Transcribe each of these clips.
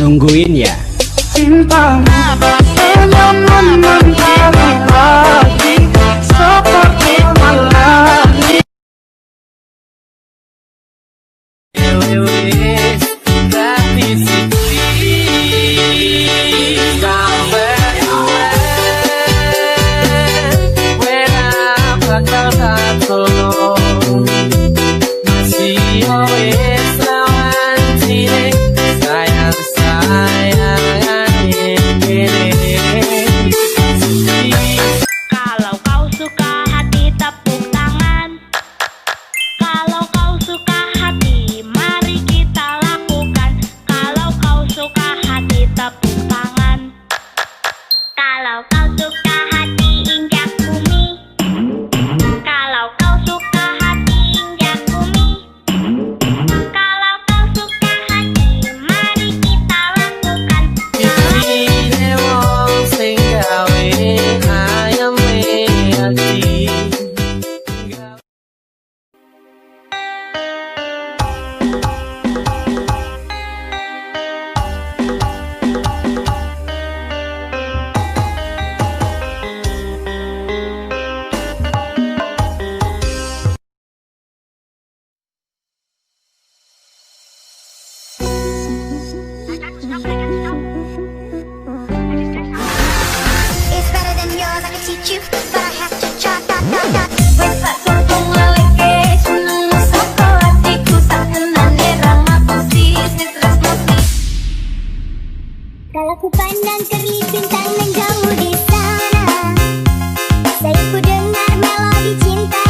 nungguin ya. Cintamu hanya mentari lagi seperti malam. Kalau kau suka hati tepuk tangan. Kalau kau suka hati mari kita lakukan. Kalau kau suka hati tepuk tangan. Kalau kau suka hati injak bumi. Kalau kau suka hati injak bumi. Kalau kau suka hati mari kita lakukan. It's better than yours, I can teach you, but I have to try. Kalau ku pandang kerlip bintang menjauh di sana, saya ku dengar melodi cinta.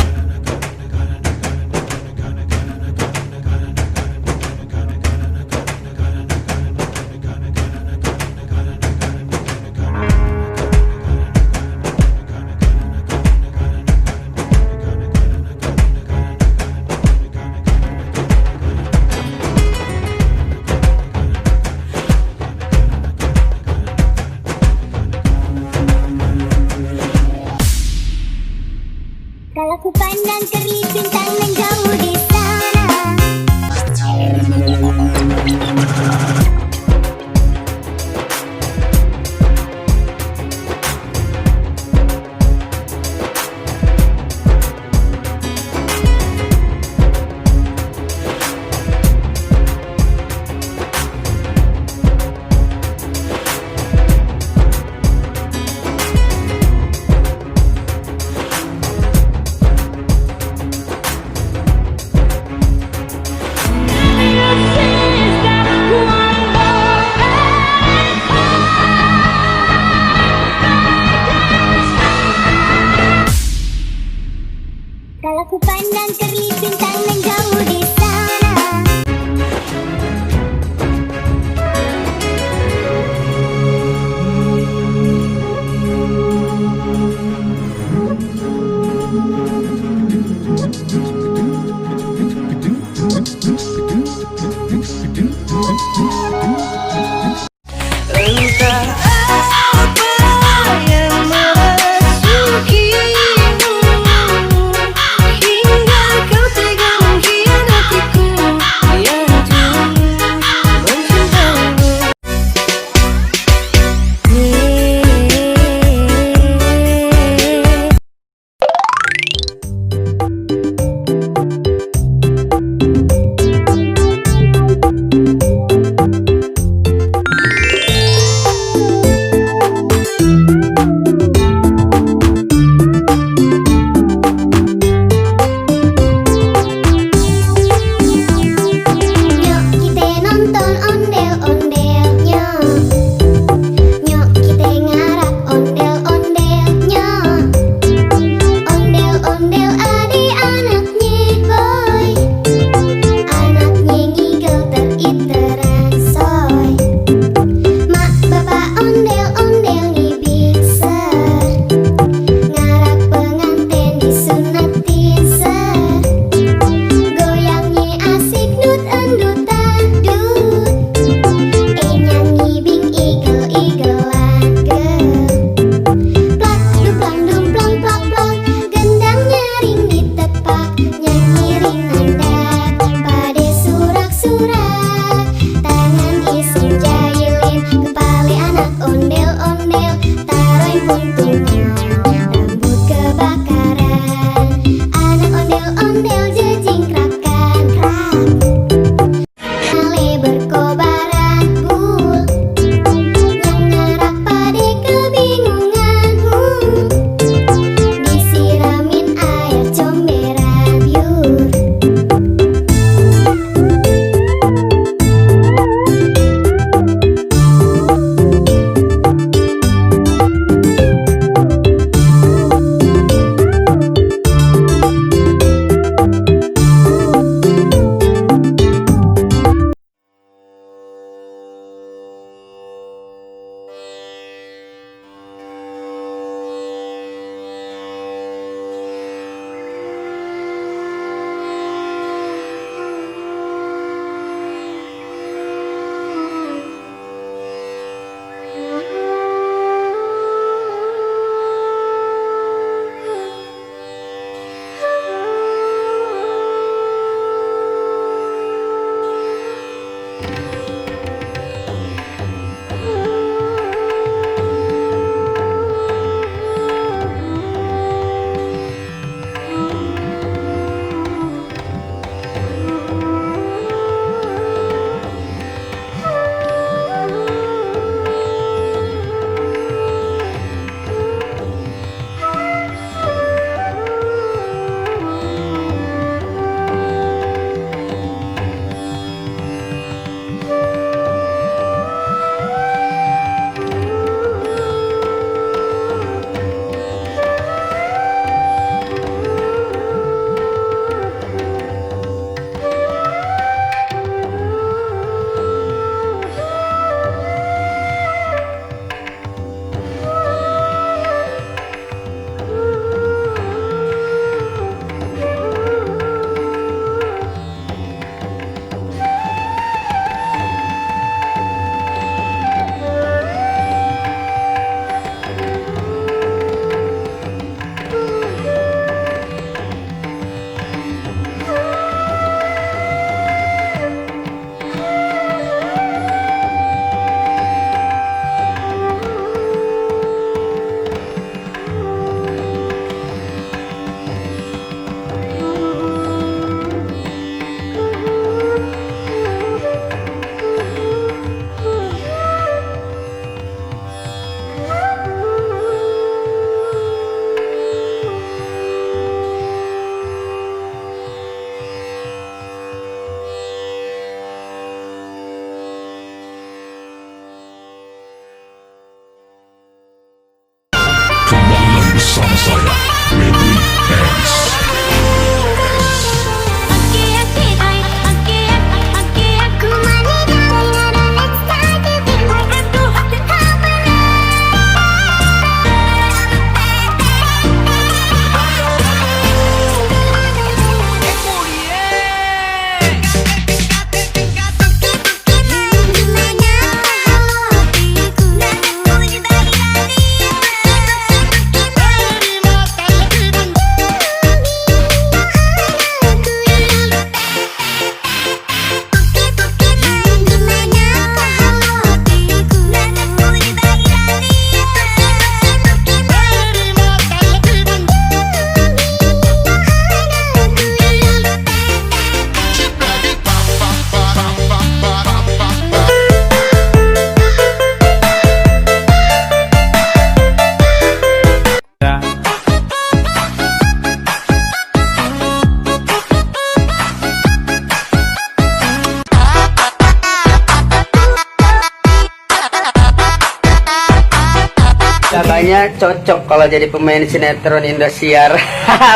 Kayaknya cocok kalau jadi pemain sinetron Indosiar.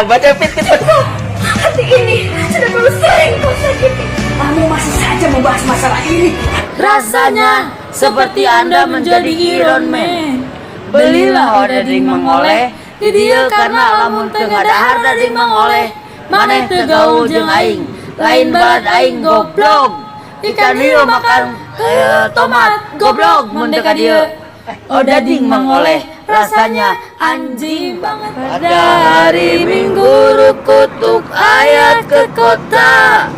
Baca fit. Hati ini sudah terlalu sering kau sakiti. Kamu masih saja membahas masalah ini. Rasanya seperti Anda menjadi Iron Man. Belilah odading mengoleh di dia karena lamun tengah dahar dading mengoleh. Maneh teu gaul jeung aing, lain balad aing goblok. Ikan hiu makan tomat goblok mun teu ka dieu. Odading mengoleh rasanya anjing banget. Pada hari Minggu rukutuk ayat ke kota.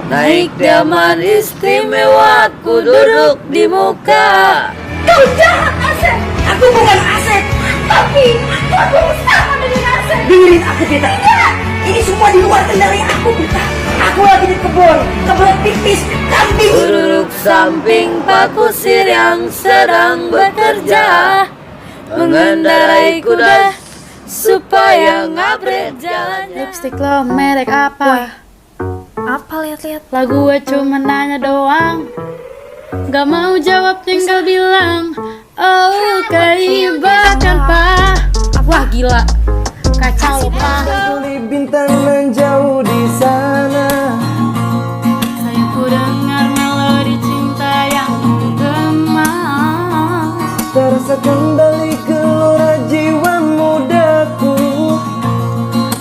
Naik delman istimewa ku duduk di muka. Kau jahat Asep. Aku bukan Asep, tapi aku bersama dengan Asep. Dengerin aku Beta. Tidak, ini semua di luar kendali aku Beta. Aku lagi di kebun, kebelet pipis, kambing. Duduk samping Pak Kusir yang sedang bekerja, mengendarai kuda supaya ngabret jalannya. Lipstick lo merek apa? Apa lihat-lihat? Lagu gue cuma nanya doang, gak mau jawab tinggal bilang oh keibakan pak. Wah gila, kacau pak. Beli bintang menjauh di sana. Saya ku dengar melodi cinta yang menggema. Terasa kembali gelora jiwa mudaku.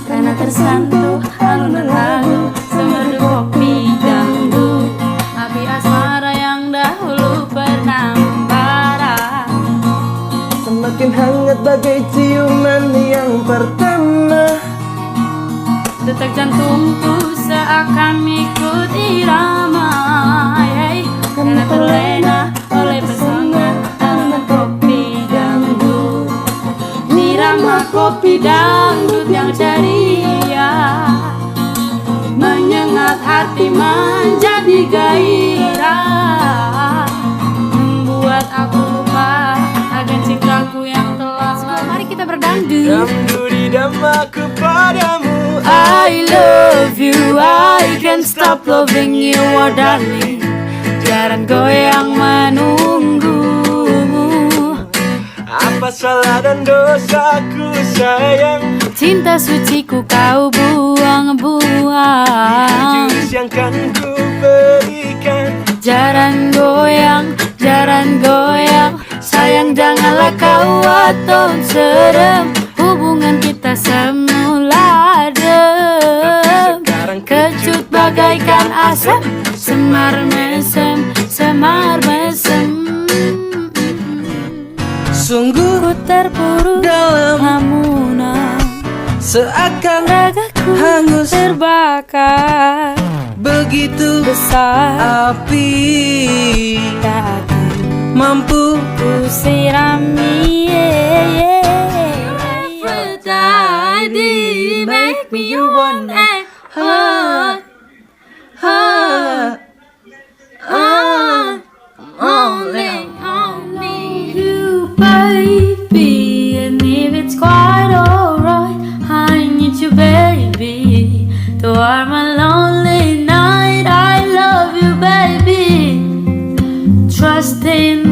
Karena tersentuh alunan lagu semerdu kopi dangdut. Api asmara yang dahulu pernah membara. Semakin hangat bagai ciuman yang pertama. Detak jantungku seakan ikut irama, karena terlena oleh pesona alunan kopi dangdut. Irama kopi dangdut yang ceria menyengat hati menjadi gairah, membuat aku lupa akan cintaku yang telah. Mari kita berdangdut. Dangdut idamaku padamu. I love you, I can't stop loving you, oh darling. Jaran goyang menunggumu. Apa salah dan dosaku sayang? Cinta suciku kau buang-buang. Jurus yang kan ku berikan. Jaran goyang, sayang janganlah kau waton serem. Hubungan kita semula adem, kecut bagaikan asap, semar mesem. Sungguh Ku terpuruk dalam lamunan, seakan ragaku hangus terbakar. begitu Besar api tak akan mampu ku sirami. Aphrodite, make me you one and heart. Only you, baby. And if it's quite alright, I need you, baby. To warm a lonely night, I love you, baby. Trust in